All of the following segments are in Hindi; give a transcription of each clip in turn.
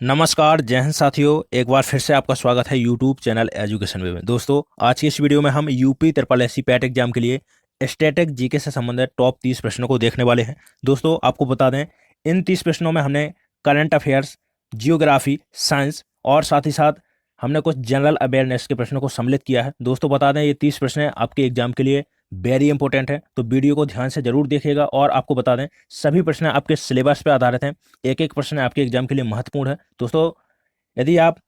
नमस्कार जय हिंद साथियों, एक बार फिर से आपका स्वागत है यूट्यूब चैनल एजुकेशन वे में। दोस्तों, आज की इस वीडियो में हम UP triple SC PAT exam के लिए स्टैटिक जीके से संबंधित टॉप 30 प्रश्नों को देखने वाले हैं। दोस्तों, आपको बता दें, इन 30 प्रश्नों में हमने करंट अफेयर्स, जियोग्राफी, साइंस और साथ ही साथ हमने कुछ जनरल अवेयरनेस के प्रश्नों को सम्मिलित किया है। दोस्तों, बता दें, ये 30 प्रश्न आपके एग्जाम के लिए वेरी इंपॉर्टेंट है, तो वीडियो को ध्यान से जरूर देखिएगा। और आपको बता दें, सभी प्रश्न आपके सिलेबस पर आधारित हैं, एक एक प्रश्न आपके एग्जाम के लिए महत्वपूर्ण है। दोस्तों, यदि आप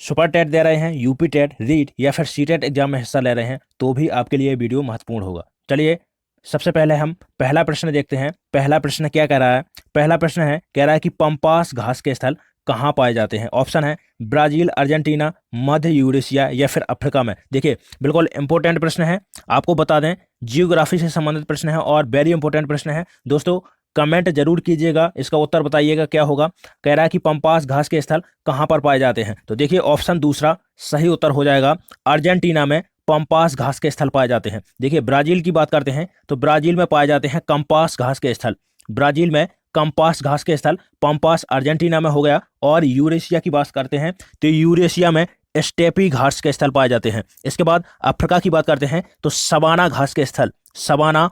सुपर टेट दे रहे हैं, यूपी टेट, रीट या फिर सी टेट एग्जाम में हिस्सा ले रहे हैं, तो भी आपके लिए वीडियो महत्वपूर्ण होगा। चलिए, सबसे पहले हम पहला प्रश्न देखते हैं। पहला प्रश्न क्या कह रहा है? पहला प्रश्न कह रहा है कि पंपास घास के स्थल कहाँ पाए जाते हैं। ऑप्शन है ब्राजील, अर्जेंटीना, मध्य यूरेशिया या फिर अफ्रीका में। देखिए, बिल्कुल इंपॉर्टेंट प्रश्न है। आपको बता दें, जियोग्राफी से संबंधित प्रश्न है और वेरी इंपॉर्टेंट प्रश्न है। दोस्तों, कमेंट जरूर कीजिएगा, इसका उत्तर बताइएगा क्या होगा। कह रहा है कि पंपास घास के स्थल कहाँ पर पाए जाते हैं, तो देखिए ऑप्शन दूसरा सही उत्तर हो जाएगा। अर्जेंटीना में पंपास घास के स्थल पाए जाते हैं। देखिए, ब्राजील की बात करते हैं तो ब्राजील में पाए जाते हैं कंपास घास के स्थल। ब्राजील में कंपास घास के स्थल, पंपास अर्जेंटीना में हो गया। और यूरेशिया की बात करते हैं तो यूरेशिया में स्टेपी घास के स्थल पाए जाते हैं। इसके बाद अफ्रीका की बात करते हैं तो सवाना घास के स्थल, सवाना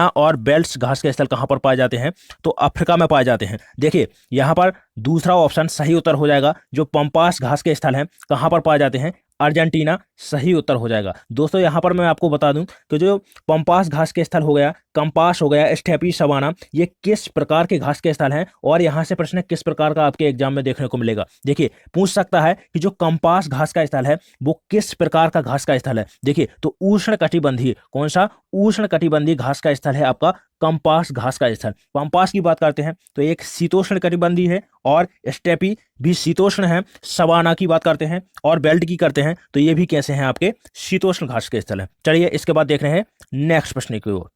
और बेल्ट्स घास के स्थल कहां पर पाए जाते हैं, तो अफ्रीका में पाए जाते हैं। देखिए, यहां पर दूसरा ऑप्शन सही उत्तर हो जाएगा। जो पंपास घास के स्थल हैं कहां पर पाए जाते हैं, अर्जेंटीना सही उत्तर हो जाएगा। दोस्तों, यहां पर मैं आपको बता दूं कि जो पंपास घास के स्थल हो गया, कंपास हो गया, स्टेपी, सवाना, ये किस प्रकार के घास के स्थल हैं और यहां से प्रश्न किस प्रकार का आपके एग्जाम में देखने को मिलेगा। देखिए, पूछ सकता है कि जो कंपास घास का स्थल है वो किस प्रकार का घास का स्थल है। देखिए, तो उष्ण कटिबंधीय, कौन सा? उष्ण कटिबंधीय घास का स्थल है आपका कंपास घास का स्थल। पंपास की बात करते हैं तो एक शीतोष्ण कटिबंधीय है और स्टेपी भी शीतोष्ण है। सवाना की बात करते हैं और बेल्ट की करते हैं तो ये भी कैसे हैं आपके शीतोष्ण घास के स्थल है। चलिए, इसके बाद देख रहे हैं नेक्स्ट प्रश्न की ओर।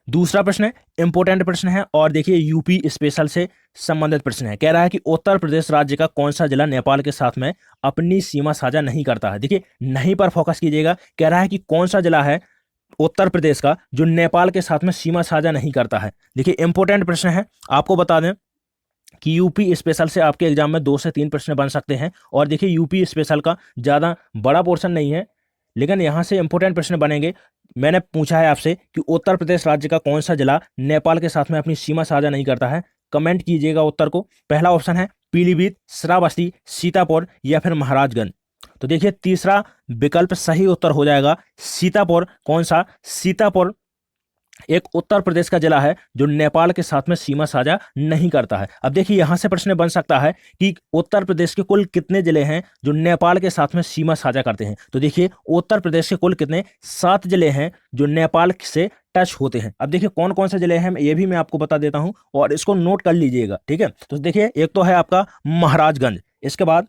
दूसरा प्रश्न इंपॉर्टेंट प्रश्न है और देखिए यूपी स्पेशल से संबंधित प्रश्न है। कह रहा है कि उत्तर प्रदेश राज्य का कौन सा जिला नेपाल के साथ में अपनी सीमा साझा नहीं करता है। देखिए, नहीं पर फोकस कीजिएगा। कह रहा है कि कौन सा जिला है उत्तर प्रदेश का जो नेपाल के साथ में सीमा साझा नहीं करता है। देखिए, इंपॉर्टेंट प्रश्न है। आपको बता दें कि यूपी स्पेशल से आपके एग्जाम में 2 से 3 प्रश्न बन सकते हैं। और देखिए, यूपी स्पेशल का ज़्यादा बड़ा पोर्शन नहीं है, लेकिन यहाँ से इंपॉर्टेंट प्रश्न बनेंगे। मैंने पूछा है आपसे कि उत्तर प्रदेश राज्य का कौन सा जिला नेपाल के साथ में अपनी सीमा साझा नहीं करता है। कमेंट कीजिएगा उत्तर को। पहला ऑप्शन है पीलीभीत, श्रावस्ती, सीतापुर या फिर महाराजगंज। तो देखिए, तीसरा विकल्प सही उत्तर हो जाएगा सीतापुर। कौन सा? सीतापुर एक उत्तर प्रदेश का जिला है जो नेपाल के साथ में सीमा साझा नहीं करता है। अब देखिए, यहां से प्रश्न बन सकता है कि उत्तर प्रदेश के कुल कितने जिले हैं जो नेपाल के साथ में सीमा साझा करते हैं। तो देखिए, उत्तर प्रदेश के कुल कितने 7 जिले हैं जो नेपाल से टच होते हैं। अब देखिए, कौन कौन से जिले हैं ये भी मैं आपको बता देता हूं और इसको नोट कर लीजिएगा, ठीक है। तो देखिए, एक तो है आपका महाराजगंज, इसके बाद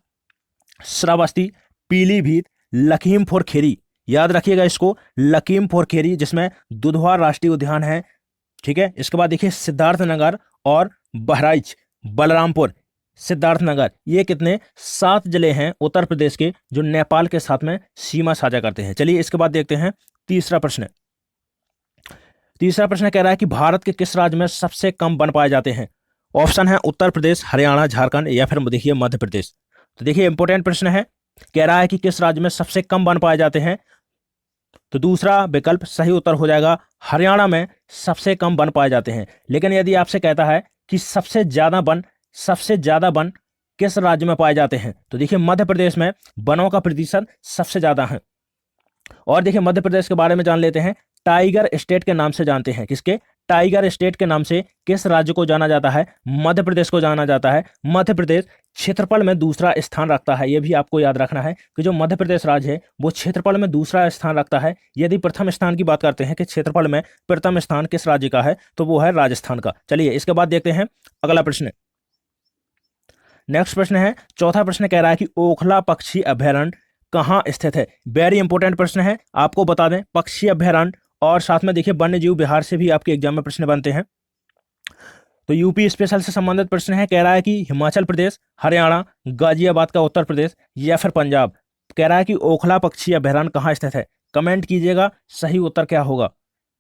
श्रावस्ती, पीलीभीत, लखीमपुर खीरी, याद रखिएगा इसको, लखीमपुर खीरी, जिसमें दुधवा राष्ट्रीय उद्यान है, ठीक है। इसके बाद देखिए सिद्धार्थनगर और बहराइच, बलरामपुर, सिद्धार्थनगर, ये कितने 7 जिले हैं उत्तर प्रदेश के जो नेपाल के साथ में सीमा साझा करते हैं। चलिए, इसके बाद देखते हैं तीसरा प्रश्न। तीसरा प्रश्न कह रहा है कि भारत के किस राज्य में सबसे कम वन पाए जाते हैं। ऑप्शन है उत्तर प्रदेश, हरियाणा, झारखंड या फिर देखिए मध्य प्रदेश। तो देखिए, इंपॉर्टेंट प्रश्न है। कह रहा है कि किस राज्य में सबसे कम वन पाए जाते हैं, तो दूसरा विकल्प सही उत्तर हो जाएगा हरियाणा में सबसे कम वन पाए जाते हैं। लेकिन यदि आपसे कहता है कि सबसे ज्यादा वन किस राज्य में पाए जाते हैं, तो देखिए मध्य प्रदेश में वनों का प्रतिशत सबसे ज्यादा है। और देखिए, मध्य प्रदेश के बारे में जान लेते हैं। टाइगर स्टेट के नाम से जानते हैं, किसके? टाइगर स्टेट के नाम से किस राज्य को जाना जाता है? मध्य प्रदेश को जाना जाता है। मध्य प्रदेश क्षेत्रफल में दूसरा स्थान रखता है। यह भी आपको याद रखना है कि जो मध्य प्रदेश राज्य है वो क्षेत्रफल में दूसरा स्थान रखता है। यदि प्रथम स्थान की बात करते हैं कि क्षेत्रफल में प्रथम स्थान किस राज्य का है, तो वो है राजस्थान का। चलिए, इसके बाद देखते हैं अगला प्रश्न। नेक्स्ट प्रश्न है, चौथा प्रश्न कह रहा है कि ओखला पक्षी अभयारण्य कहाँ स्थित है। वेरी इंपॉर्टेंट प्रश्न है। आपको बता दें, पक्षी अभयारण्य और साथ में देखिए वन्य जीव विहार से भी आपके एग्जाम में प्रश्न बनते हैं। तो यूपी स्पेशल से संबंधित प्रश्न है। कह रहा है कि हिमाचल प्रदेश, हरियाणा, गाजियाबाद का उत्तर प्रदेश या फिर पंजाब। कह रहा है कि ओखला पक्षी अभयारण्य कहाँ स्थित है। कमेंट कीजिएगा सही उत्तर क्या होगा।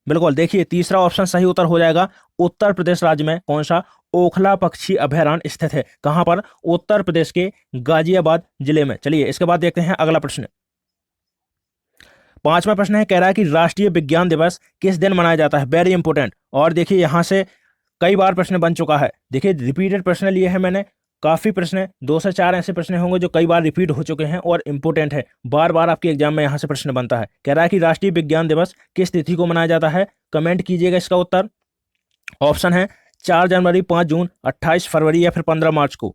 बिल्कुल, देखिए तीसरा ऑप्शन सही उत्तर हो जाएगा उत्तर प्रदेश राज्य में। कौन सा? ओखला पक्षी अभयारण्य स्थित है? कहां पर? उत्तर प्रदेश के गाजियाबाद जिले में। चलिए इसके बाद देखते हैं अगला प्रश्न। पांचवा प्रश्न है, कह रहा है कि राष्ट्रीय विज्ञान दिवस किस दिन मनाया जाता है? Very important. और देखिए यहां से कई बार प्रश्न बन चुका है। देखिए रिपीटेड प्रश्न लिए हैं मैंने, काफी प्रश्न, 2 से 4 ऐसे प्रश्न होंगे जो कई बार रिपीट हो चुके हैं और इंपोर्टेंट है, बार बार आपके एग्जाम में यहां से प्रश्न बनता है। कह रहा है कि राष्ट्रीय विज्ञान दिवस किस तिथि को मनाया जाता है? कमेंट कीजिएगा इसका उत्तर। ऑप्शन है 4 जनवरी, 5 जून, 28 फरवरी या फिर 15 मार्च को।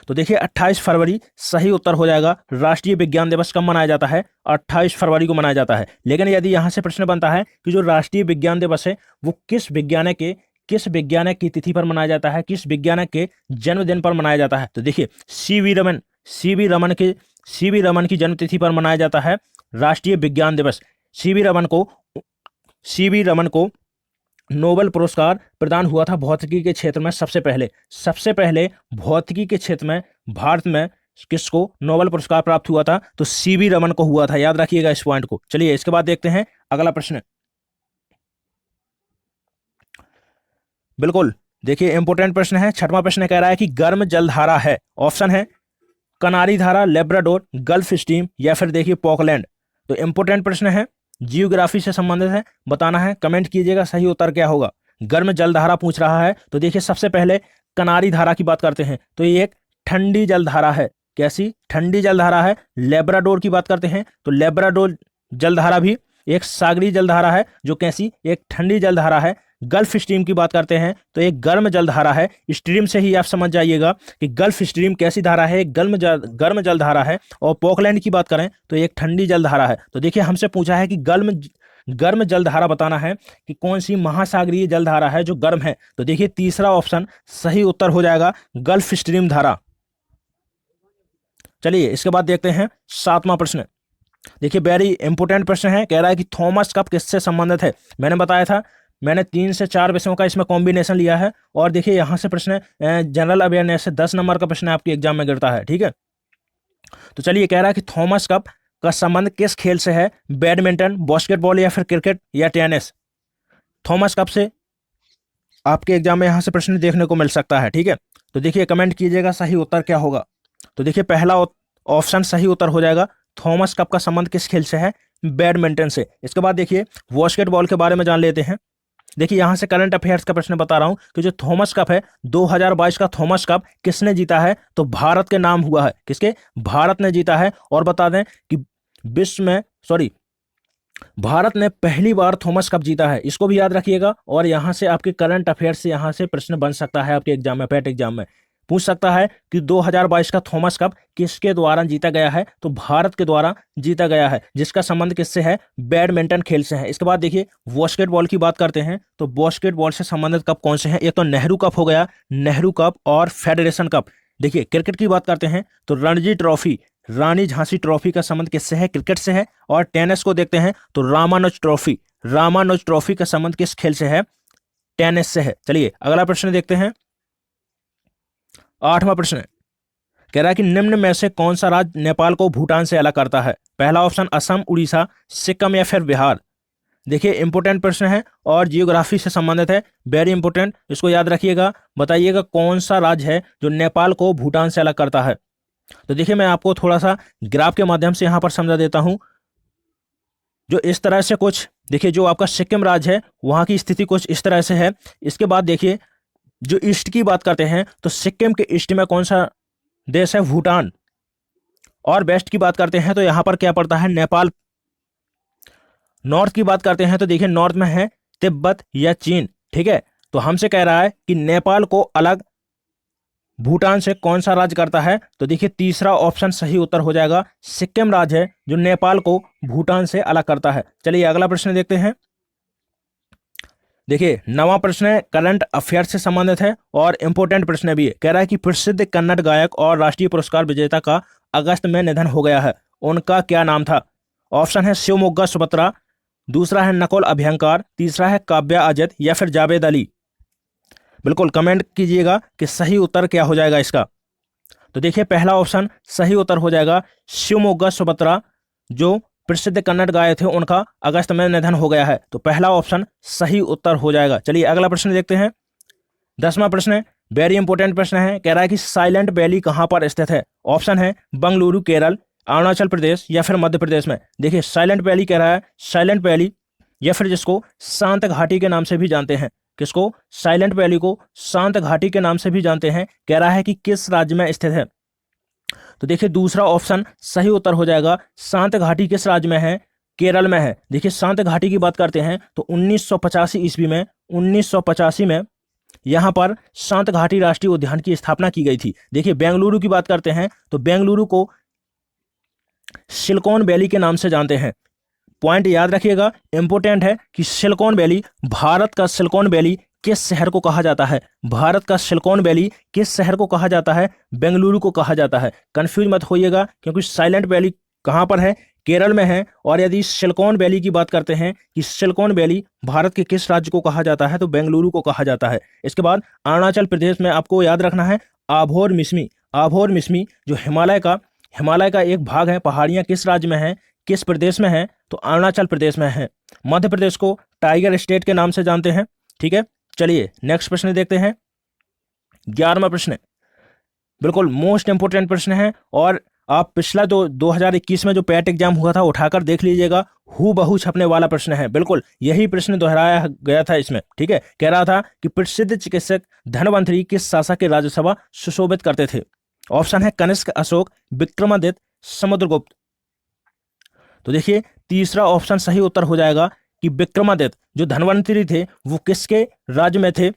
तो देखिए 28 फरवरी सही उत्तर हो जाएगा। राष्ट्रीय विज्ञान दिवस कब मनाया जाता है? 28 फरवरी को मनाया जाता है। लेकिन यदि यहां से प्रश्न बनता है कि जो राष्ट्रीय विज्ञान दिवस है वो किस वैज्ञानिक की तिथि पर मनाया जाता है, किस वैज्ञानिक के जन्मदिन पर मनाया जाता है, तो देखिए सी वी रमन की जन्मतिथि पर मनाया जाता है राष्ट्रीय विज्ञान दिवस। सी वी रमन को नोबेल पुरस्कार प्रदान हुआ था भौतिकी के क्षेत्र में सबसे पहले भौतिकी के क्षेत्र में भारत में किसको नोबेल पुरस्कार प्राप्त हुआ था? तो सी वी रमन को हुआ था, याद रखिएगा इस पॉइंट को। चलिए इसके बाद देखते हैं अगला प्रश्न। बिल्कुल देखिए इंपोर्टेंट प्रश्न है। छठवां प्रश्न कह रहा है कि गर्म जलधारा है। ऑप्शन है कनारी धारा, लेब्राडोर, गल्फ स्ट्रीम या फिर देखिए पॉकलैंड। तो इंपोर्टेंट प्रश्न है, जियोग्राफी से संबंधित है, बताना है, कमेंट कीजिएगा सही उत्तर क्या होगा। गर्म जलधारा पूछ रहा है तो देखिए सबसे पहले कनारी धारा की बात करते हैं तो ये एक ठंडी जलधारा है। कैसी? ठंडी जलधारा है। लेब्राडोर की बात करते हैं तो लेब्राडोर जलधारा भी एक सागरीय जलधारा है जो कैसी? एक ठंडी जलधारा है। गल्फ स्ट्रीम की बात करते हैं तो एक गर्म जलधारा है। स्ट्रीम से ही आप समझ जाइएगा कि गल्फ स्ट्रीम कैसी धारा है, एक गर्म जलधारा है। और पोकलैंड की बात करें तो एक ठंडी जलधारा है। तो देखिए हमसे पूछा है कि गर्म जलधारा बताना है कि कौन सी महासागरीय जलधारा है जो गर्म है। तो देखिए तीसरा ऑप्शन सही उत्तर हो जाएगा, गल्फ स्ट्रीम धारा। चलिए इसके बाद देखते हैं सातवां प्रश्न। देखिए वेरी इंपोर्टेंट प्रश्न है, कह रहा है कि थॉमस कप किससे संबंधित है? मैंने बताया था, मैंने 3 से 4 विषयों का इसमें कॉम्बिनेशन लिया है। और देखिए यहां से प्रश्न जनरल अवेयरनेस से 10 नंबर का प्रश्न आपके एग्जाम में गिरता है, ठीक है। तो चलिए कह रहा है कि थॉमस कप का संबंध किस खेल से है? बैडमिंटन, बास्केटबॉल या फिर क्रिकेट या टेनिस। थॉमस कप से आपके एग्जाम में यहां से प्रश्न देखने को मिल सकता है, ठीक है। तो देखिए कमेंट कीजिएगा सही उत्तर क्या होगा। तो देखिए पहला ऑप्शन सही उत्तर हो जाएगा, थॉमस कप का संबंध किस खेल से है? बैडमिंटन से। इसके बाद देखिए बास्केटबॉल के बारे में जान लेते हैं। देखिए यहां से करंट अफेयर्स का प्रश्न बता रहा हूं कि जो थॉमस कप है 2022 का थॉमस कप किसने जीता है? तो भारत के नाम हुआ है। किसके? भारत ने जीता है। और बता दें कि भारत ने पहली बार थॉमस कप जीता है, इसको भी याद रखिएगा। और यहां से आपके करंट अफेयर्स से यहां से प्रश्न बन सकता है आपके एग्जाम में, पेट एग्जाम में पूछ सकता है कि 2022 का थॉमस कप किसके द्वारा जीता गया है? तो भारत के द्वारा जीता गया है, जिसका संबंध किससे है? बैडमिंटन खेल से है। इसके बाद देखिए बास्केटबॉल की बात करते हैं तो बास्केटबॉल से संबंधित कप कौन से हैं? एक तो नेहरू कप हो गया, नेहरू कप और फेडरेशन कप। देखिए क्रिकेट की बात करते हैं तो रणजी ट्रॉफी, रानी झांसी ट्रॉफी का संबंध किससे है? क्रिकेट से है। और टेनिस को देखते हैं तो रामानुज ट्रॉफी का संबंध किस खेल से है? टेनिस से है। चलिए अगला प्रश्न देखते हैं। 8वां प्रश्न कह रहा है कि निम्न में से कौन सा राज्य नेपाल को भूटान से अलग करता है? पहला ऑप्शन असम, उड़ीसा, सिक्किम या फिर बिहार। देखिए इंपोर्टेंट प्रश्न है और जियोग्राफी से संबंधित है, वेरी इंपोर्टेंट, इसको याद रखिएगा। बताइएगा कौन सा राज्य है जो नेपाल को भूटान से अलग करता है? तो देखिए मैं आपको थोड़ा सा ग्राफ के माध्यम से यहां पर समझा देता हूं। जो इस तरह से कुछ देखिए, जो आपका सिक्किम राज्य है वहां की स्थिति कुछ इस तरह से है। इसके बाद देखिए जो ईस्ट की बात करते हैं तो सिक्किम के ईस्ट में कौन सा देश है? भूटान। और वेस्ट की बात करते हैं तो यहां पर क्या पड़ता है? नेपाल। नॉर्थ की बात करते हैं तो देखिए नॉर्थ में है तिब्बत या चीन, ठीक है। तो हमसे कह रहा है कि नेपाल को अलग भूटान से कौन सा राज्य करता है? तो देखिए तीसरा ऑप्शन सही उत्तर हो जाएगा, सिक्किम राज्य है जो नेपाल को भूटान से अलग करता है। चलिए अगला प्रश्न देखते हैं। देखिए 9वां प्रश्न है, करंट अफेयर से संबंधित है और इंपोर्टेंट प्रश्न भी है। कह रहा है कि प्रसिद्ध कन्नड़ गायक और राष्ट्रीय पुरस्कार विजेता का अगस्त में निधन हो गया है, उनका क्या नाम था? ऑप्शन है शिवमोग्गा सुभद्रा, दूसरा है नकुल अभ्यंकर, तीसरा है काव्या अजित या फिर जावेद अली। बिल्कुल कमेंट कीजिएगा कि सही उत्तर क्या हो जाएगा इसका। तो देखिए पहला ऑप्शन सही उत्तर हो जाएगा, शिवमोग्गा सुभद्रा जो प्रसिद्ध कन्नड़ गायक थे उनका अगस्त में निधन हो गया है। तो पहला ऑप्शन सही उत्तर हो जाएगा। चलिए अगला प्रश्न देखते हैं। 10वां प्रश्न है, वेरी इंपॉर्टेंट प्रश्न है, कह रहा है कि साइलेंट वैली कहां पर स्थित है। ऑप्शन है बंगलुरु केरल, अरुणाचल प्रदेश या फिर मध्य प्रदेश में। देखिए साइलेंट वैली कह रहा है, साइलेंट वैली या फिर जिसको शांत घाटी के नाम से भी जानते हैं, किसको, साइलेंट वैली को शांत घाटी के नाम से भी जानते हैं, कह रहा है कि किस राज्य में स्थित है। तो देखिए दूसरा ऑप्शन सही उत्तर हो जाएगा, शांत घाटी किस राज्य में है, केरल में है। देखिए शांत घाटी की बात करते हैं तो 1985 ईस्वी में, 1985 में यहां पर शांत घाटी राष्ट्रीय उद्यान की स्थापना की गई थी। देखिए बेंगलुरु की बात करते हैं तो बेंगलुरु को सिलिकॉन वैली के नाम से जानते हैं। पॉइंट याद रखिएगा, इंपॉर्टेंट है कि सिलिकॉन वैली, भारत का सिलिकॉन वैली किस शहर को कहा जाता है, भारत का सिलिकॉन वैली किस शहर को कहा जाता है, बेंगलुरु को कहा जाता है। कंफ्यूज मत होइएगा, क्योंकि साइलेंट वैली कहां पर है, केरल में है। और यदि सिलिकॉन वैली की बात करते हैं कि सिलिकॉन वैली भारत के किस राज्य को कहा जाता है, तो बेंगलुरु को कहा जाता है। इसके बाद अरुणाचल प्रदेश में आपको याद रखना है आभोर मिश्मी, आभोर मिश्मी जो हिमालय का एक भाग है, पहाड़ियां किस राज्य में है, किस प्रदेश में है, तो अरुणाचल प्रदेश में है। मध्य प्रदेश को टाइगर स्टेट के नाम से जानते हैं। ठीक है, चलिए नेक्स्ट प्रश्न देखते हैं। 11वां प्रश्न, बिल्कुल मोस्ट इंपोर्टेंट प्रश्न है, और आप पिछला 2021 में जो पैट एग्जाम हुआ था उठाकर देख लीजिएगा, हूबहू छपने वाला प्रश्न है। बिल्कुल यही प्रश्न दोहराया गया था इसमें। ठीक है, कह रहा था कि प्रसिद्ध चिकित्सक धन्वंतरी किस शासक के राज्यसभा सुशोभित करते थे। ऑप्शन है कनिष्क, अशोक, विक्रमादित्य, समुद्रगुप्त। तो देखिए तीसरा ऑप्शन सही उत्तर हो जाएगा कि विक्रमादित्य। जो धन्वंतरी थे वो किसके राज्य में थे,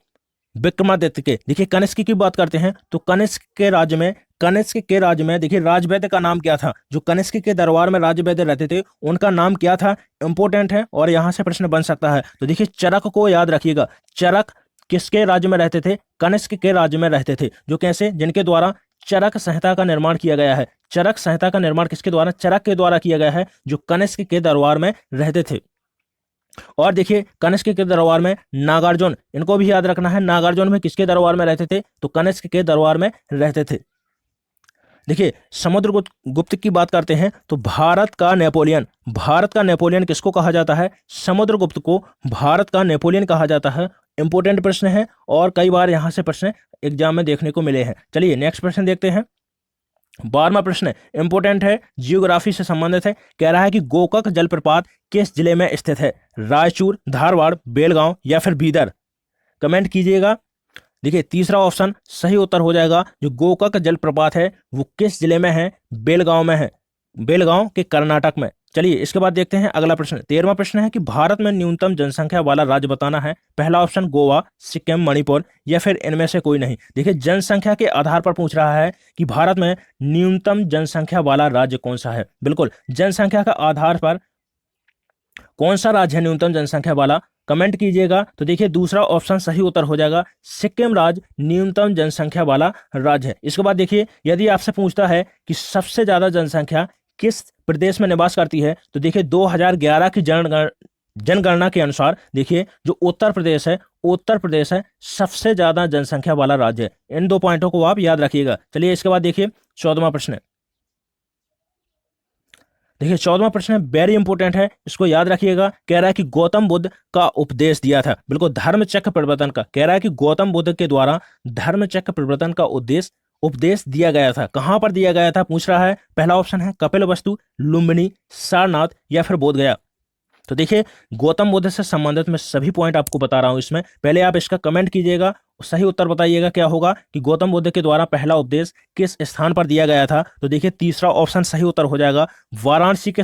विक्रमादित्य के। देखिए कनिष्क की बात करते हैं तो कनिष्क के राज्य में देखिए राजवैद्य का नाम क्या था, जो कनिष्क के दरबार में राजवैद्य रहते थे उनका नाम क्या था, इंपोर्टेंट है और यहां से प्रश्न बन सकता है। तो देखिए चरक को याद रखिएगा, चरक किसके राज्य में रहते थे, कनिष्क के राज्य में रहते थे। जो कैसे, जिनके द्वारा चरक संहिता का निर्माण किया गया है। चरक संहिता का निर्माण किसके द्वारा, चरक के द्वारा किया गया है, जो कनिष्क के दरबार में रहते थे। और देखिए कनिष्क के दरबार में नागार्जुन, इनको भी याद रखना है, नागार्जुन में किसके दरबार में रहते थे, तो कनिष्क के दरबार में रहते थे। देखिए समुद्रगुप्त की बात करते हैं तो भारत का नेपोलियन किसको कहा जाता है, समुद्रगुप्त को भारत का नेपोलियन कहा जाता है। इंपोर्टेंट प्रश्न है और कई बार यहां से प्रश्न एग्जाम में देखने को मिले हैं। चलिए नेक्स्ट प्रश्न देखते हैं। 12वां प्रश्न इंपोर्टेंट है, जियोग्राफी से संबंधित है, कह रहा है कि गोकक जलप्रपात किस जिले में स्थित है, रायचूर, धारवाड़, बेलगांव या फिर बीदर। कमेंट कीजिएगा। देखिए तीसरा ऑप्शन सही उत्तर हो जाएगा, जो गोकक जलप्रपात है वो किस जिले में है, बेलगांव में है, बेलगांव के कर्नाटक में। चलिए इसके बाद देखते हैं अगला प्रश्न। 13वां प्रश्न है कि भारत में न्यूनतम जनसंख्या वाला राज्य बताना है। पहला ऑप्शन गोवा, सिक्किम, मणिपुर या फिर इनमें से कोई नहीं। देखिए जनसंख्या के आधार पर पूछ रहा है कि भारत में न्यूनतम जनसंख्या वाला राज्य कौन सा है। बिल्कुल जनसंख्या का आधार पर कौन सा राज्य है न्यूनतम जनसंख्या वाला, कमेंट कीजिएगा। तो देखिए दूसरा ऑप्शन सही उत्तर हो जाएगा, सिक्किम राज्य न्यूनतम जनसंख्या वाला राज्य है। इसके बाद देखिए यदि आपसे पूछता है कि सबसे ज्यादा जनसंख्या किस प्रदेश में निवास करती है, तो देखिए 2011 की जनगणना के अनुसार देखिए जो उत्तर प्रदेश है सबसे ज्यादा जनसंख्या वाला राज्य है। इन 2 पॉइंटों को आप याद रखिएगा। चलिए इसके बाद देखिए 14वां प्रश्न। देखिए 14वां प्रश्न वेरी इंपॉर्टेंट है, इसको याद रखिएगा। कह रहा है कि गौतम बुद्ध का उपदेश दिया था, बिल्कुल धर्म चक्र प्रवर्तन का। कह रहा है कि गौतम बुद्ध के द्वारा धर्म चक्र प्रवर्तन का उपदेश दिया गया था। कहां पर दिया गया था पूछ रहा है। पहला ऑप्शन है कपिलवस्तु, लुम्बिनी, सारनाथ या फिर बोधगया। तो देखिए गौतम बुद्ध से संबंधित मैं सभी पॉइंट आपको बता रहा हूं इसमें। पहले आप इसका कमेंट कीजिएगा, सही उत्तर बताइएगा क्या होगा कि गौतम बुद्ध के द्वारा पहला उपदेश किस स्थान पर दिया गया था। तो देखिए तीसरा ऑप्शन सही उत्तर हो जाएगा, वाराणसी के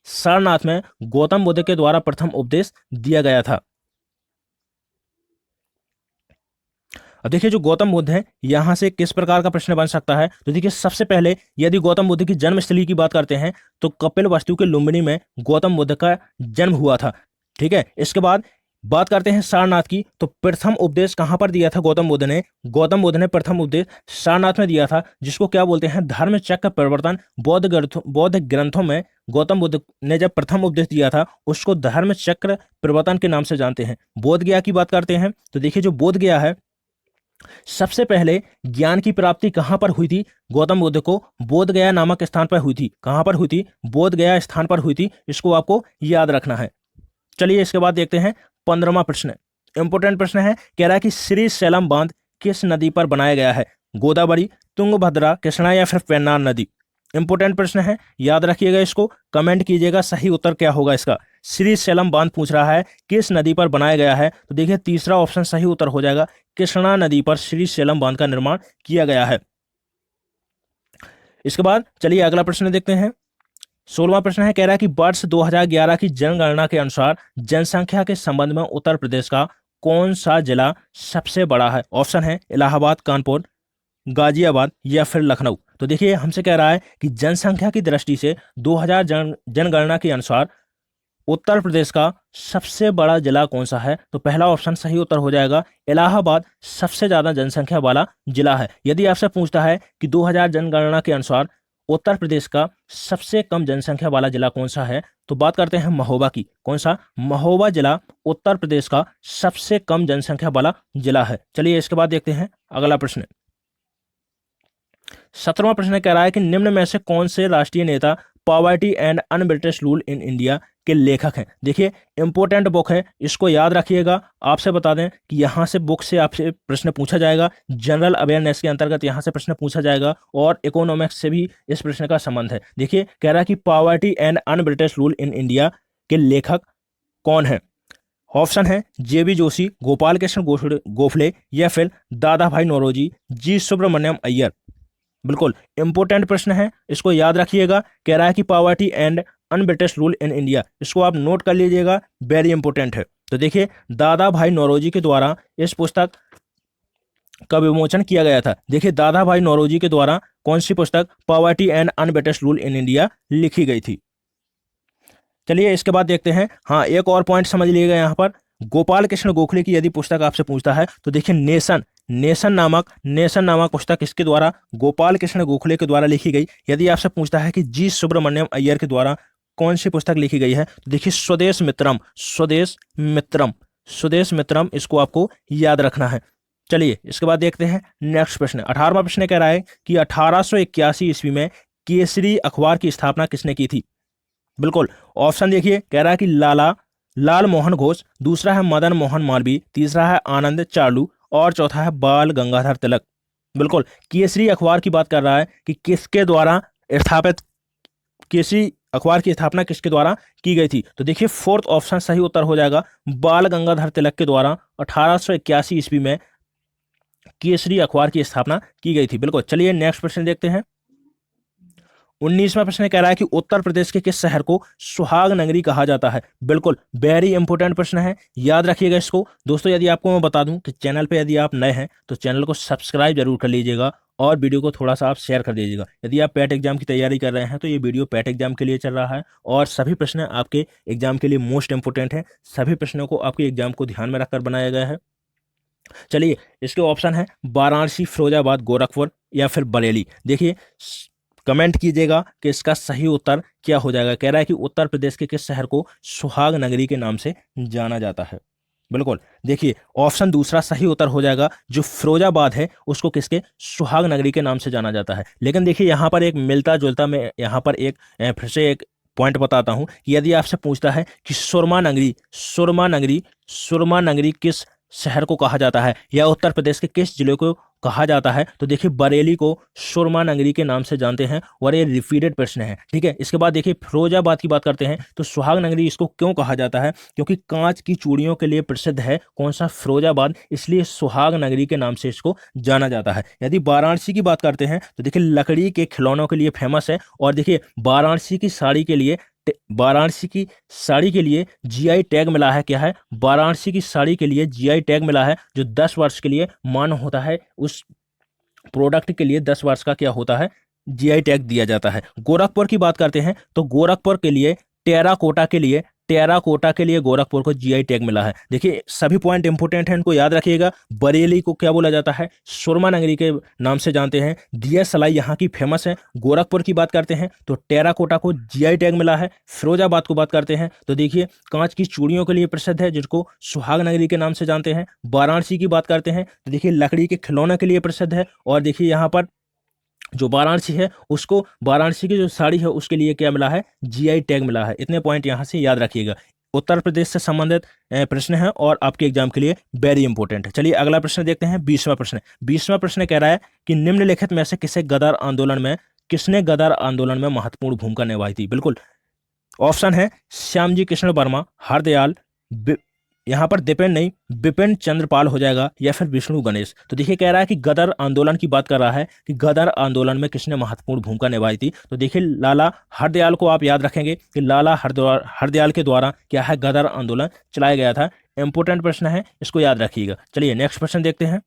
सारनाथ में गौतम बुद्ध के द्वारा प्रथम उपदेश दिया गया था। अब देखिए जो गौतम बुद्ध है यहां से किस प्रकार का प्रश्न बन सकता है। तो देखिए सबसे पहले यदि गौतम बुद्ध की जन्मस्थली की बात करते हैं तो कपिलवस्तु के लुम्बिनी में गौतम बुद्ध का जन्म हुआ था। ठीक है, इसके बाद बात करते हैं सारनाथ की, तो प्रथम उपदेश कहां पर दिया था गौतम बुद्ध ने प्रथम उपदेश सारनाथ में दिया था, जिसको क्या बोलते हैं धर्म चक्र प्रवर्तन। बौद्ध ग्रंथों में गौतम बुद्ध ने जब प्रथम उपदेश दिया था उसको धर्म चक्र प्रवर्तन के नाम से जानते हैं। बोधगया की बात करते हैं तो देखिए जो बोधगया है, सबसे पहले ज्ञान की प्राप्ति कहां पर हुई थी, गौतम बुद्ध को बोधगया नामक स्थान पर हुई थी। कहां पर हुई थी, बोधगया स्थान पर हुई थी। इसको आपको याद रखना है। चलिए इसके बाद देखते हैं 15वां प्रश्न। इंपोर्टेंट प्रश्न है, कह रहा है कि श्री शैलम बांध किस नदी पर बनाया गया है? गोदावरी, तुंगभद्रा, कृष्णा या फिर पेन्नार नदी? इंपोर्टेंट प्रश्न है, याद रखिएगा इसको, कमेंट कीजिएगा सही उत्तर क्या होगा इसका। श्री शैलम बांध पूछ रहा है किस नदी पर बनाया गया है, तो देखिए तीसरा ऑप्शन सही उत्तर हो जाएगा, कृष्णा नदी पर श्री शैलम बांध का निर्माण किया गया है। इसके बाद चलिए अगला प्रश्न देखते हैं। 16वां प्रश्न है, कह रहा है कि वर्ष 2011 की जनगणना के अनुसार जनसंख्या के संबंध में उत्तर प्रदेश का कौन सा जिला सबसे बड़ा है? ऑप्शन है इलाहाबाद, कानपुर, गाजियाबाद या फिर लखनऊ। तो देखिए हमसे कह रहा है कि जनसंख्या की दृष्टि से 2000 जनगणना के अनुसार उत्तर प्रदेश का सबसे बड़ा जिला कौन सा है? तो पहला ऑप्शन सही उत्तर हो जाएगा, इलाहाबाद सबसे ज्यादा जनसंख्या वाला जिला है। यदि आपसे पूछता है कि 2000 जनगणना के अनुसार उत्तर प्रदेश का सबसे कम जनसंख्या वाला जिला कौन सा है, तो बात करते हैं महोबा की। कौन सा? महोबा जिला उत्तर प्रदेश का सबसे कम जनसंख्या वाला जिला है। चलिए इसके बाद देखते हैं अगला प्रश्न। 17वां प्रश्न कह रहा है कि निम्न में से कौन से राष्ट्रीय नेता poverty and un-British rule in India के लेखक हैं? देखिए इंपॉर्टेंट बुक है, इसको याद रखिएगा। आपसे बता दें कि यहाँ से बुक से आपसे प्रश्न पूछा जाएगा, जनरल अवेयरनेस के अंतर्गत यहाँ से प्रश्न पूछा जाएगा और इकोनॉमिक्स से भी इस प्रश्न का संबंध है। देखिए कह रहा है कि poverty and un-British rule in India के लेखक कौन है? ऑप्शन है जेबी जोशी, गोपाल कृष्ण गोखले या फिर दादा भाई नौरोजी, जी सुब्रमण्यम अय्यर। बिल्कुल इंपॉर्टेंट प्रश्न है, इसको याद रखिएगा। कह रहा है कि poverty and un-British rule in India, इसको आप नोट कर लीजिएगा, वेरी इंपॉर्टेंट है। तो देखिए दादा भाई नौरोजी के द्वारा इस पुस्तक का विमोचन किया गया था। देखिए दादा भाई नौरोजी के द्वारा कौन सी पुस्तक? Poverty and un-British rule in India लिखी गई थी। चलिए इसके बाद देखते हैं। हाँ एक और पॉइंट समझ लीजिएगा यहाँ पर, गोपाल कृष्ण गोखले की यदि पुस्तक आपसे पूछता है तो देखिए नेशन नामक पुस्तक किसके द्वारा? गोपाल कृष्ण गोखले के द्वारा लिखी गई। यदि आपसे पूछता है कि जी सुब्रमण्यम अय्यर के द्वारा कौन सी पुस्तक लिखी गई है, तो देखिए स्वदेश मित्रम, इसको आपको याद रखना है। चलिए इसके बाद देखते हैं नेक्स्ट प्रश्न। 18वां प्रश्न कह रहा है कि 1881 ईस्वी में केसरी अखबार की स्थापना किसने की थी? बिल्कुल ऑप्शन देखिए, कह रहा है कि लाल मोहन घोष, दूसरा है मदन मोहन मालवीय, तीसरा है आनंद चार्लू और चौथा है बाल गंगाधर तिलक। बिल्कुल केसरी अखबार की बात कर रहा है कि किसके द्वारा स्थापित, केसरी अखबार की स्थापना किसके द्वारा की गई थी? तो देखिए फोर्थ ऑप्शन सही उत्तर हो जाएगा, बाल गंगाधर तिलक के द्वारा 1881 ईस्वी में केसरी अखबार की स्थापना की गई थी। बिल्कुल चलिए नेक्स्ट प्रश्न देखते हैं। 19वां प्रश्न कह रहा है कि उत्तर प्रदेश के किस शहर को सुहाग नगरी कहा जाता है? बिल्कुल वेरी इंपॉर्टेंट प्रश्न है, याद रखिएगा इसको। दोस्तों यदि आपको मैं बता दूं कि चैनल पे यदि आप नए हैं तो चैनल को सब्सक्राइब जरूर कर लीजिएगा और वीडियो को थोड़ा सा आप शेयर कर दीजिएगा। यदि आप पैट एग्जाम की तैयारी कर रहे हैं तो ये वीडियो पैट एग्जाम के लिए चल रहा है और सभी प्रश्न आपके एग्जाम के लिए मोस्ट इंपोर्टेंट है। सभी प्रश्नों को आपके एग्जाम को ध्यान में रखकर बनाया गया है। चलिए इसके ऑप्शन है वाराणसी, फिरोजाबाद, गोरखपुर या फिर बरेली। देखिए कमेंट कीजिएगा कि इसका सही उत्तर क्या हो जाएगा। कह रहा है कि उत्तर प्रदेश के किस शहर को सुहाग नगरी के नाम से जाना जाता है? बिल्कुल देखिए ऑप्शन दूसरा सही उत्तर हो जाएगा, जो फिरोजाबाद है उसको किसके? सुहाग नगरी के नाम से जाना जाता है। लेकिन देखिए यहाँ पर एक मिलता जुलता, मैं यहाँ पर एक फिर से एक पॉइंट बताता हूँ कि यदि आपसे पूछता है कि सुरमा नगरी किस शहर को कहा जाता है या उत्तर प्रदेश के किस जिले को कहा जाता है, तो देखिए बरेली को सुरमा नगरी के नाम से जानते हैं और ये रिपीटेड प्रश्न है। ठीक है, इसके बाद देखिए फिरोजाबाद की बात करते हैं तो सुहाग नगरी इसको क्यों कहा जाता है? क्योंकि कांच की चूड़ियों के लिए प्रसिद्ध है कौन सा? फिरोजाबाद, इसलिए सुहाग नगरी के नाम से इसको जाना जाता है। यदि वाराणसी की बात करते हैं तो देखिए लकड़ी के खिलौनों के लिए फेमस है और देखिए वाराणसी की साड़ी के लिए जीआई टैग मिला है। क्या है? वाराणसी की साड़ी के लिए जीआई टैग मिला है, जो 10 वर्ष के लिए मान्य होता है। उस प्रोडक्ट के लिए 10 वर्ष का क्या होता है? जीआई टैग दिया जाता है। गोरखपुर की बात करते हैं तो गोरखपुर के लिए टेराकोटा के लिए गोरखपुर को जीआई टैग मिला है। देखिए सभी पॉइंट इंपोर्टेंट हैं, इनको याद रखिएगा। बरेली को क्या बोला जाता है? सुरमा नगरी के नाम से जानते हैं। दिया सलाई यहाँ की फेमस है। गोरखपुर की बात करते हैं तो टेराकोटा को जीआई टैग मिला है। फिरोजाबाद को बात करते हैं तो देखिए कांच की चूड़ियों के लिए प्रसिद्ध है, जिसको सुहाग नगरी के नाम से जानते हैं। वाराणसी की बात करते हैं तो देखिए लकड़ी के खिलौनों के लिए प्रसिद्ध है और देखिए यहाँ पर जो वाराणसी है उसको, वाराणसी की जो साड़ी है उसके लिए क्या मिला है? जीआई टैग मिला है। इतने पॉइंट यहाँ से याद रखिएगा। उत्तर प्रदेश से संबंधित प्रश्न है और आपके एग्जाम के लिए वेरी इंपॉर्टेंट है। चलिए अगला प्रश्न देखते हैं, 20वां प्रश्न। 20वां प्रश्न कह रहा है कि निम्नलिखित में से किसने गदर आंदोलन में महत्वपूर्ण भूमिका निभाई थी। बिल्कुल ऑप्शन है श्यामजी कृष्ण वर्मा, हरदयाल, यहाँ पर दीपेन नहीं विपिन चंद्रपाल हो जाएगा, या फिर विष्णु गणेश। तो देखिए कह रहा है कि गदर आंदोलन की बात कर रहा है कि गदर आंदोलन में किसने महत्वपूर्ण भूमिका निभाई थी। तो देखिए लाला हरदयाल को आप याद रखेंगे कि लाला हरदयाल के द्वारा क्या है गदर आंदोलन चलाया गया था। इंपोर्टेंट प्रश्न है, इसको याद रखिएगा। चलिए नेक्स्ट प्रश्न देखते हैं।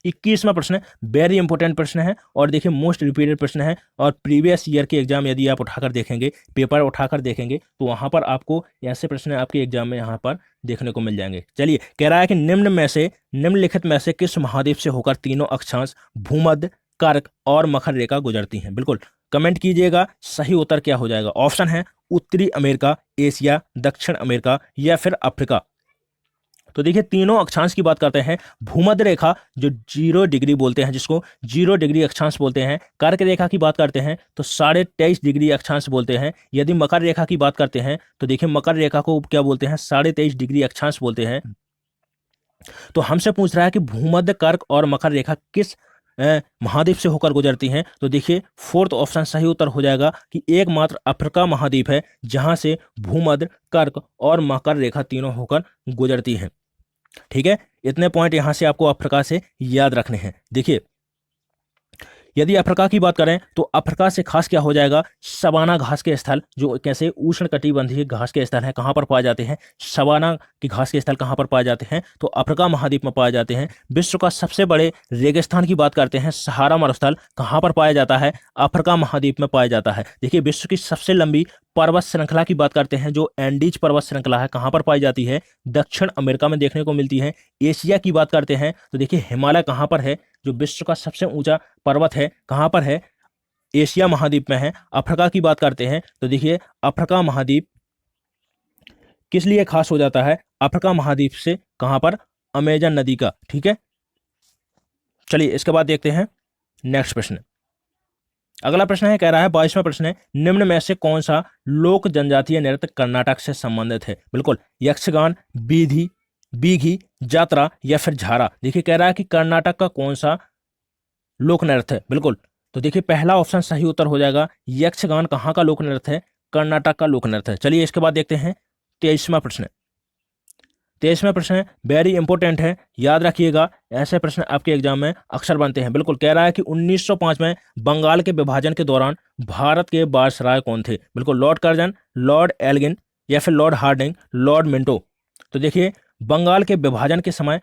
21वां प्रश्न वेरी इंपॉर्टेंट प्रश्न है और देखिए मोस्ट रिपीटेड प्रश्न है, और प्रीवियस ईयर के एग्जाम यदि आप उठाकर देखेंगे, पेपर उठाकर देखेंगे, तो वहां पर आपको ऐसे प्रश्न आपके एग्जाम में यहाँ पर देखने को मिल जाएंगे। चलिए कह रहा है कि निम्नलिखित में से किस महाद्वीप से होकर तीनों अक्षांश भूमध्य, कर्क और मकर रेखा गुजरती हैं। बिल्कुल कमेंट कीजिएगा सही उत्तर क्या हो जाएगा। ऑप्शन है उत्तरी अमेरिका, एशिया, दक्षिण अमेरिका या फिर अफ्रीका। तो देखिए तीनों अक्षांश की बात करते हैं। भूमध्य रेखा जो 0 डिग्री बोलते हैं, जिसको 0 डिग्री अक्षांश बोलते हैं। कर्क रेखा की बात करते हैं तो 23.5 डिग्री अक्षांश बोलते हैं। यदि मकर रेखा की बात करते हैं तो देखिए मकर रेखा को क्या बोलते हैं, 23.5 डिग्री अक्षांश बोलते हैं। तो हमसे पूछ रहा है कि भूमध्य, कर्क और मकर रेखा किस महाद्वीप से होकर गुजरती हैं। तो देखिए फोर्थ ऑप्शन सही उत्तर हो जाएगा कि एकमात्र अफ्रीका महाद्वीप है जहां से भूमध्य, कर्क और मकर रेखा तीनों होकर गुजरती हैं। ठीक है, इतने पॉइंट यहां से आपको अफ्रीका से याद रखने हैं। देखिए यदि अफ्रीका की बात करें तो अफ्रीका से खास क्या हो जाएगा, सवाना घास के स्थल, जो कैसे उष्ण कटिबंधीय घास के स्थल हैं, कहाँ पर पाए जाते हैं, सवाना की घास के स्थल कहाँ पर पाए जाते हैं, तो अफ्रीका महाद्वीप में पाए जाते हैं। विश्व का सबसे बड़े रेगिस्तान की बात करते हैं, सहारा मरुस्थल कहाँ पर पाया जाता है, अफ्रीका महाद्वीप में पाया जाता है। देखिए विश्व की सबसे लंबी पर्वत श्रृंखला की बात करते हैं, जो एंडीज पर्वत श्रृंखला है, कहाँ पर पाई जाती है, दक्षिण अमेरिका में देखने को मिलती है। एशिया की बात करते हैं तो देखिए हिमालय कहाँ पर है, जो विश्व का सबसे ऊंचा पर्वत है, कहाँ पर है, एशिया महाद्वीप में है। अफ्रीका की बात करते हैं तो देखिए अफ्रीका महाद्वीप किस लिए खास हो जाता है, अफ्रीका महाद्वीप से कहाँ पर, अमेजन नदी का। ठीक है, चलिए इसके बाद देखते हैं नेक्स्ट प्रश्न। अगला प्रश्न है, कह रहा है 22वां प्रश्न है, निम्न में से कौन सा लोक जनजातीय नृत्य कर्नाटक से संबंधित है। बिल्कुल यक्षगान, बीघी, जात्रा या फिर झारा। देखिए कह रहा है कि कर्नाटक का कौन सा लोक नृत्य है। बिल्कुल तो देखिए पहला ऑप्शन सही उत्तर हो जाएगा, यक्षगान कहाँ का लोक नृत्य है, कर्नाटक का लोक नृत्य है। चलिए इसके बाद देखते हैं 23वां प्रश्न। 23वां प्रश्न है वेरी इंपॉर्टेंट है, याद रखिएगा, ऐसे प्रश्न आपके एग्जाम में अक्सर बनते हैं। बिल्कुल कह रहा है कि 1905 में बंगाल के विभाजन के दौरान भारत के वायसराय कौन थे। बिल्कुल लॉर्ड कर्जन, लॉर्ड एल्गिन या फिर लॉर्ड हार्डिंग, लॉर्ड मिंटो। तो देखिए बंगाल के विभाजन के समय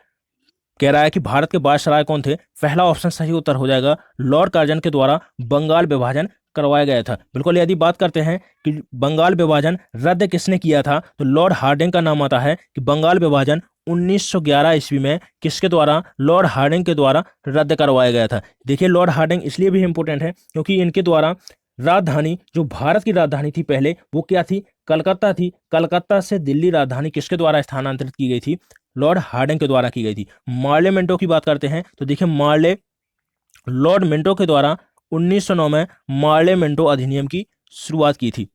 कह रहा है कि भारत के वायसराय कौन थे। पहला ऑप्शन सही उत्तर हो जाएगा, लॉर्ड कर्जन के द्वारा बंगाल विभाजन करवाया गया था। बिल्कुल यदि बात करते हैं कि बंगाल विभाजन रद्द किसने किया था, तो लॉर्ड हार्डिंग का नाम आता है कि बंगाल विभाजन 1911 ईस्वी में किसके द्वारा, लॉर्ड हार्डिंग के द्वारा रद्द करवाया गया था। देखिए लॉर्ड हार्डिंग इसलिए भी इंपॉर्टेंट है क्योंकि इनके द्वारा राजधानी, जो भारत की राजधानी थी पहले, वो क्या थी, कलकत्ता थी। कलकत्ता से दिल्ली राजधानी किसके द्वारा स्थानांतरित की गई थी, लॉर्ड हार्डिंग के द्वारा की गई थी। मार्ले मिंटो की बात करते हैं तो देखिए मार्ले लॉर्ड मिंटो के द्वारा 1909 में मार्ले मिंटो अधिनियम की शुरुआत की थी।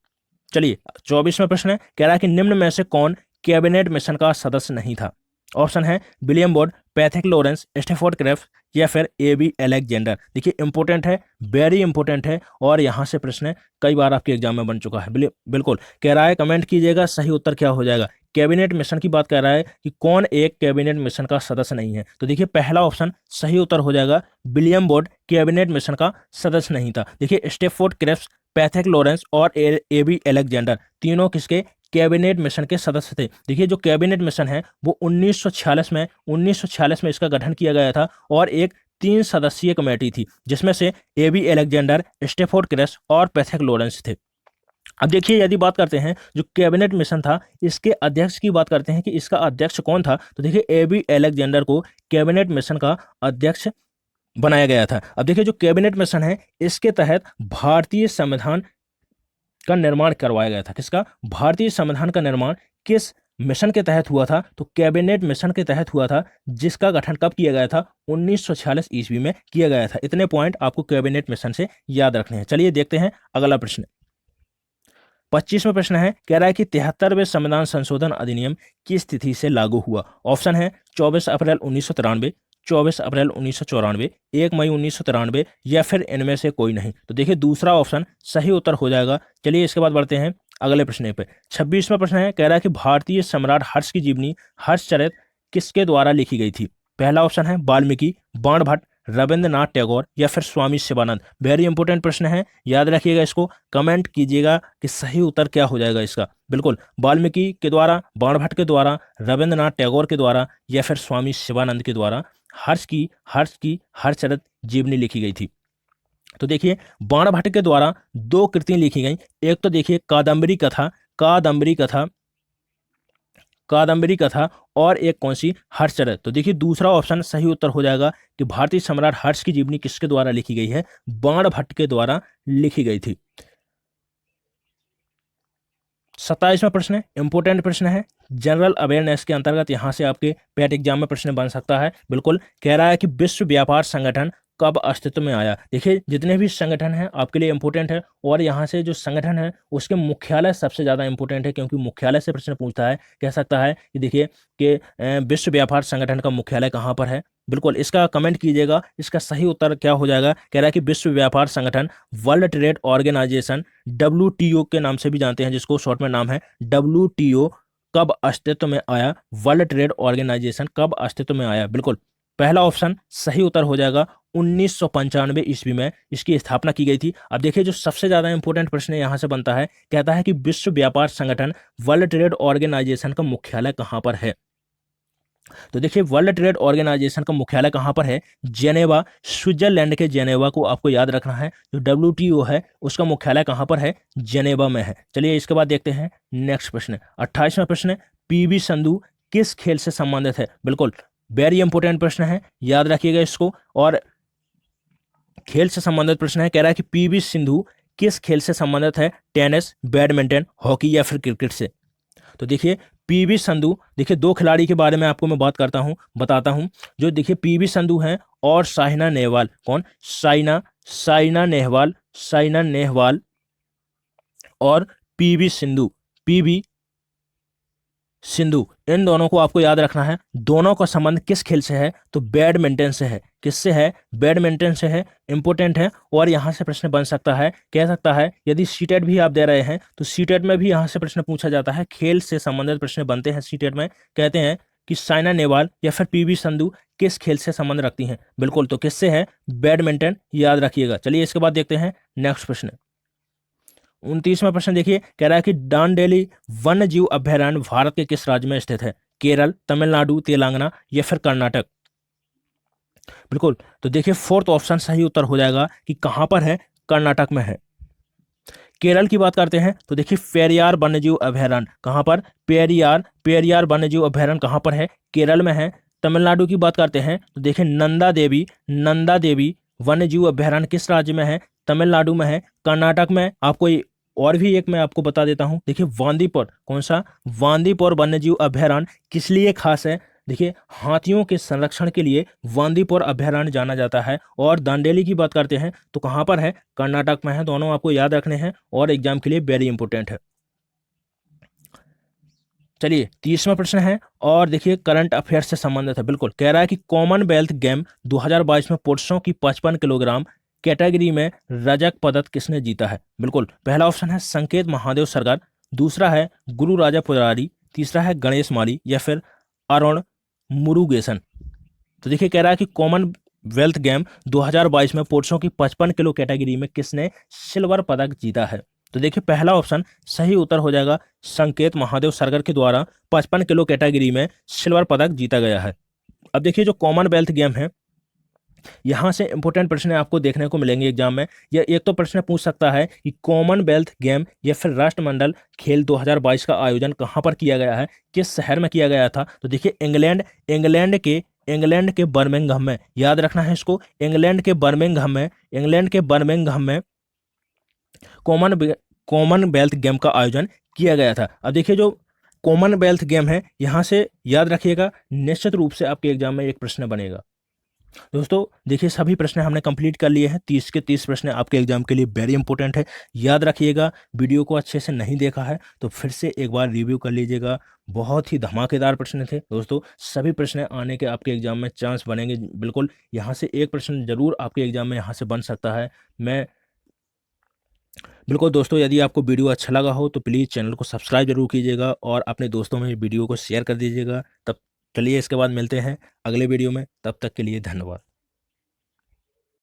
चलिए 24वां प्रश्न है, कह रहा है कि निम्न में से कौन कैबिनेट मिशन का सदस्य नहीं था। ऑप्शन है William Board, Pethick Lawrence, Stafford Cripps या फिर एबी अलेक्जेंडर। देखिए इंपॉर्टेंट है, वेरी इंपॉर्टेंट है, और यहाँ से प्रश्न कई बार आपके एग्जाम में बन चुका है। बिल्कुल कह रहा है, कमेंट कीजिएगा सही उत्तर क्या हो जाएगा। कैबिनेट मिशन की बात कर रहा है कि कौन एक कैबिनेट मिशन का सदस्य नहीं है। तो देखिए पहला ऑप्शन सही उत्तर हो जाएगा, विलियम बोर्ड कैबिनेट मिशन का सदस्य नहीं था। देखिए स्टेफोर्ड क्रेफ्ट, पैथिक लॉरेंस और एबी अलेक्जेंडर तीनों किसके, कैबिनेट मिशन के सदस्य थे। देखिए जो कैबिनेट मिशन है वो 1946 में इसका गठन किया गया था, और एक 3 सदस्यीय कमेटी थी जिसमें से एबी अलेक्जेंडर, स्टेफोर्ड क्रेफ्ट और पैथिक लॉरेंस थे। अब देखिए यदि बात करते हैं जो कैबिनेट मिशन था, इसके अध्यक्ष की बात करते हैं कि इसका अध्यक्ष कौन था, तो देखिए एबी अलेक्जेंडर को कैबिनेट मिशन का अध्यक्ष बनाया गया था। अब देखिए जो कैबिनेट मिशन है इसके तहत भारतीय संविधान का निर्माण करवाया गया था। किसका, भारतीय संविधान का निर्माण किस मिशन के तहत हुआ था, तो कैबिनेट मिशन के तहत हुआ था, जिसका गठन कब किया गया था, 1946 ईस्वी में किया गया था। इतने पॉइंट आपको कैबिनेट मिशन से याद रखने हैं। चलिए देखते हैं अगला प्रश्न। 25वां प्रश्न है, कह रहा है कि 73वें संविधान संशोधन अधिनियम किस तिथि से लागू हुआ? ऑप्शन है 24 अप्रैल 1993, 24 अप्रैल 1994, 1 मई 1993 या फिर इनमें से कोई नहीं। तो देखिए दूसरा ऑप्शन सही उत्तर हो जाएगा। चलिए इसके बाद बढ़ते हैं अगले प्रश्न पे। 26वां प्रश्न है, कह रहा है कि भारतीय सम्राट हर्ष की जीवनी हर्षचरित किसके द्वारा लिखी गई थी? पहला ऑप्शन है वाल्मीकि, बाणभट्ट, रविंद्रनाथ टैगोर या फिर स्वामी शिवानंद। वेरी इंपॉर्टेंट प्रश्न है, याद रखिएगा इसको, कमेंट कीजिएगा कि सही उत्तर क्या हो जाएगा इसका। बिल्कुल वाल्मीकि के द्वारा, बाणभट्ट के द्वारा, रविंद्रनाथ टैगोर के द्वारा या फिर स्वामी शिवानंद के द्वारा हर्ष की हर्षचरित जीवनी लिखी गई थी। तो देखिए बाणभट्ट के द्वारा दो कृतियां लिखी गई। एक तो देखिए कादम्बरी कथा और एक कौन सी? हर्षचरित। तो देखिए दूसरा ऑप्शन सही उत्तर हो जाएगा कि भारतीय सम्राट हर्ष की जीवनी किसके द्वारा लिखी गई है? बाणभट्ट के द्वारा लिखी गई थी। 27वां प्रश्न इंपोर्टेंट प्रश्न है, जनरल अवेयरनेस के अंतर्गत यहां से आपके पेट एग्जाम में प्रश्न बन सकता है। बिल्कुल कह रहा है कि विश्व व्यापार संगठन कब अस्तित्व में आया? देखिए जितने भी संगठन हैं आपके लिए इंपॉर्टेंट है, और यहाँ से जो संगठन है उसके मुख्यालय सबसे ज़्यादा इंपॉर्टेंट है, क्योंकि मुख्यालय से प्रश्न पूछता है। कह सकता है कि देखिए कि विश्व व्यापार संगठन का मुख्यालय कहाँ पर है? बिल्कुल इसका कमेंट कीजिएगा, इसका सही उत्तर क्या हो जाएगा। कह रहा है कि विश्व व्यापार संगठन, वर्ल्ड ट्रेड ऑर्गेनाइजेशन, WTO के नाम से भी जानते हैं, जिसको शॉर्ट में नाम है WTO, कब अस्तित्व में आया? वर्ल्ड ट्रेड ऑर्गेनाइजेशन कब अस्तित्व में आया? बिल्कुल पहला ऑप्शन सही उत्तर हो जाएगा। 1995 ईस्वी में इसकी स्थापना की गई थी। अब देखिए जो सबसे ज्यादा इंपॉर्टेंट प्रश्न यहां से बनता है, कहता है कि विश्व व्यापार संगठन, वर्ल्ड ट्रेड ऑर्गेनाइजेशन का मुख्यालय कहां पर है? तो देखिए वर्ल्ड ट्रेड ऑर्गेनाइजेशन का मुख्यालय कहां पर है? जेनेवा, स्विट्जरलैंड के जेनेवा को आपको याद रखना है। जो WTO है उसका मुख्यालय कहां पर है? जेनेवा में है। चलिए इसके बाद देखते हैं नेक्स्ट प्रश्न, 28वां प्रश्न, PV संधू किस खेल से संबंधित है? बिल्कुल वेरी इंपॉर्टेंट प्रश्न है, याद रखिएगा इसको, और खेल से संबंधित प्रश्न है। कह रहा है कि PV सिंधु किस खेल से संबंधित है? टेनिस, बैडमिंटन, हॉकी या फिर क्रिकेट से? तो देखिए PV संधू, देखिए दो खिलाड़ी के बारे में आपको मैं बताता हूं। जो देखिए PV संधू हैं और साइना नेहवाल। कौन? साइना नेहवाल और PV सिंधु, इन दोनों को आपको याद रखना है। दोनों का संबंध किस खेल से है? तो बैडमिंटन से है। किससे है? बैडमिंटन से है। इंपॉर्टेंट है, और यहां से प्रश्न बन सकता है। कह सकता है यदि सीटेट भी आप दे रहे हैं तो सीटेट में भी यहां से प्रश्न पूछा जाता है, खेल से संबंधित प्रश्न बनते हैं सीटेट में। कहते हैं कि साइना नेहवाल या फिर PV संधू किस खेल से संबंध रखती हैं? बिल्कुल तो किससे है? बैडमिंटन, याद रखिएगा। चलिए इसके बाद देखते हैं नेक्स्ट प्रश्न, 29वां प्रश्न देखिए, कह रहा है कि दांडेली वन्य जीव अभयारण्य भारत के किस राज्य में स्थित है? केरल, तमिलनाडु, तेलंगाना या फिर कर्नाटक? बिल्कुल तो देखिए फोर्थ ऑप्शन सही उत्तर हो जाएगा कि कहां पर है? कर्नाटक में है। केरल की बात करते हैं तो देखिए पेरियार वन्यजीव अभयारण्य कहां पर? पेरियार वन्यजीव अभयारण्य कहां पर है? केरल में है। तमिलनाडु की बात करते हैं तो देखिए नंदा देवी वन्यजीव अभयारण्य किस राज्य में है? तमिलनाडु में है। कर्नाटक में आपको और भी एक मैं आपको बता देता हूं, देखिए वांदीपुर, कौन सा? वांदीपुर वन्यजीव अभयारण्य किस लिए खास है? देखिए हाथियों के संरक्षण के लिए वांदीपुर अभयारण्य जाना जाता है। और दांडेली की बात करते हैं तो कहां पर है? कर्नाटक में है। दोनों आपको याद रखने हैं और एग्जाम के लिए वेरी इंपॉर्टेंट है। चलिए 30वां प्रश्न है, और देखिए करंट अफेयर से संबंधित है। बिल्कुल कह रहा है कि कॉमनवेल्थ गेम 2022 में पुरुषों की 55 किलोग्राम कैटेगरी में रजत पदक किसने जीता है? बिल्कुल पहला ऑप्शन है संकेत महादेव सरगार, दूसरा है गुरु राजा पुजारी, तीसरा है गणेश माली या फिर अरुण मुरुगेसन। तो देखिए कह रहा है कि कॉमनवेल्थ गेम 2022 में पुरुषों की 55 किलो कैटेगरी में किसने सिल्वर पदक जीता है? तो देखिए पहला ऑप्शन सही उत्तर हो जाएगा, संकेत महादेव सरगर के द्वारा 55 किलो कैटेगरी में सिल्वर पदक जीता गया है। अब देखिए जो कॉमनवेल्थ गेम है, यहां से इंपॉर्टेंट प्रश्न आपको देखने को मिलेंगे एग्जाम में। या एक तो प्रश्न पूछ सकता है कि कॉमनवेल्थ गेम या फिर राष्ट्रमंडल खेल 2022 का आयोजन कहां पर किया गया है, किस शहर में किया गया था? तो देखिए इंग्लैंड के बर्मिंघम में, याद रखना है इसको, इंग्लैंड के बर्मिंघम में कॉमनवेल्थ गेम का आयोजन किया गया था। अब देखिए जो कॉमनवेल्थ गेम है, यहां से याद रखिएगा निश्चित रूप से आपके एग्जाम में एक प्रश्न बनेगा। दोस्तों देखिए सभी प्रश्न हमने कंप्लीट कर लिए हैं। 30 के 30 प्रश्न आपके एग्जाम के लिए वेरी इंपॉर्टेंट है। याद रखिएगा, वीडियो को अच्छे से नहीं देखा है तो फिर से एक बार रिव्यू कर लीजिएगा। बहुत ही धमाकेदार प्रश्न थे दोस्तों। सभी प्रश्न आने के आपके एग्जाम में चांस बनेंगे बिल्कुल। यहाँ से एक प्रश्न जरूर आपके एग्जाम में यहाँ से बन सकता है। मैं बिल्कुल दोस्तों, यदि आपको वीडियो अच्छा लगा हो तो प्लीज़ चैनल को सब्सक्राइब जरूर कीजिएगा और अपने दोस्तों में वीडियो को शेयर कर दीजिएगा। तब चलिए इसके बाद मिलते हैं अगले वीडियो में, तब तक के लिए धन्यवाद।